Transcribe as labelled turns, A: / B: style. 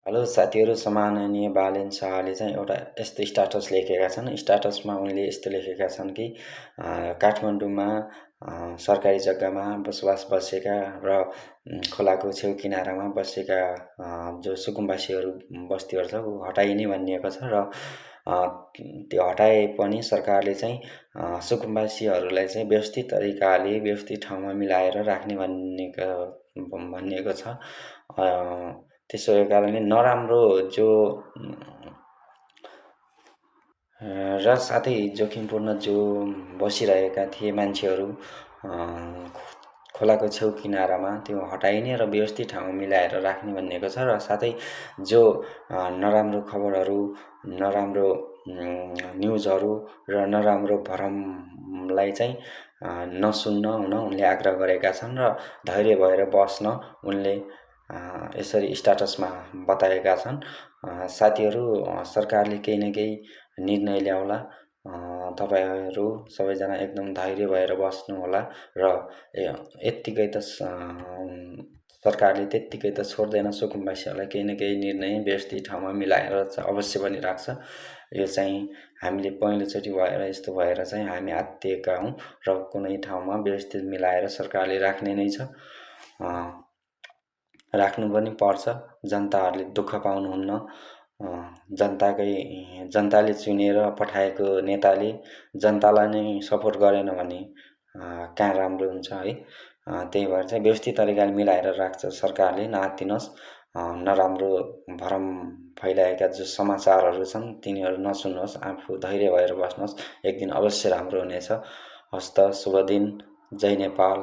A: Hello साथीहरू, सम्माननीय बालेन शाहले चाहिँ एउटा यस्तो स्ट्याटस लेखेका छन्। स्ट्याटसमा उनले यस्तो लेखेका छन् कि काठमाडौँमा सरकारी जग्गामा बसोबास बसेका र खोलाको छेउ किनारामा बसेका जो सुकुम्बासीहरू बस्तीहरू छ ऊ हटाइने भनिएको छ र त्यो हटाए पनि सरकारले चाहिँ सुकुम्बासीहरूलाई चाहिँ व्यवस्थित तरिकाले व्यवस्थित ठाउँमा मिलाएर राख्ने भनिएको छ। त्यसो कारणले नराम्रो जो र साथै जोखिमपूर्ण जो बसिरहेका थिए मान्छेहरू खोलाको छेउ किनारामा त्यो हटाइने र व्यवस्थित ठाउँमा मिलाएर राख्ने भनिएको छ। र साथै जो नराम्रो खबरहरू, नराम्रो न्युजहरू र नराम्रो भरमलाई चाहिँ नसुन्न हुन उनले आग्रह गरेका छन् र धैर्य भएर बस्न उनले यसरी स्ट्याटसमा बताएका छन्। साथीहरू, सरकारले केही न केही निर्णय ल्याउला। तपाईहरू सबैजना एकदम धैर्य भएर बस्नुहोला र यत्तिकै त सरकारले त्यत्तिकै त छोड्दैन सुकुम्बासीहरूलाई, केही न केही निर्णय व्यवस्थित ठाउँमा मिलाएर अवश्य पनि राख्छ। यो चाहिँ हामीले पहिलोचोटि भएर यस्तो भएर चाहिँ हामी आत्तिएका हौँ र कुनै ठाउँमा व्यवस्थित मिलाएर सरकारले राख्ने नै छ। राख्नु पनि पर्छ। जनताहरूले दुःख पाउनुहुन्न। जनताले चुनेर पठाएको नेताले जनतालाई नै सपोर्ट गरेन भने कहाँ राम्रो हुन्छ है। त्यही भएर चाहिँ व्यवस्थित तरिकाले मिलाएर राख्छ सरकारले, नआत्तिनुहोस्। नराम्रो भरम फैलाएका जो समाचारहरू छन् तिनीहरू नसुन्नुहोस्, आफू धैर्य भएर बस्नुहोस्। एक दिन अवश्य राम्रो हुनेछ। हस्त, शुभ दिन। जय नेपाल।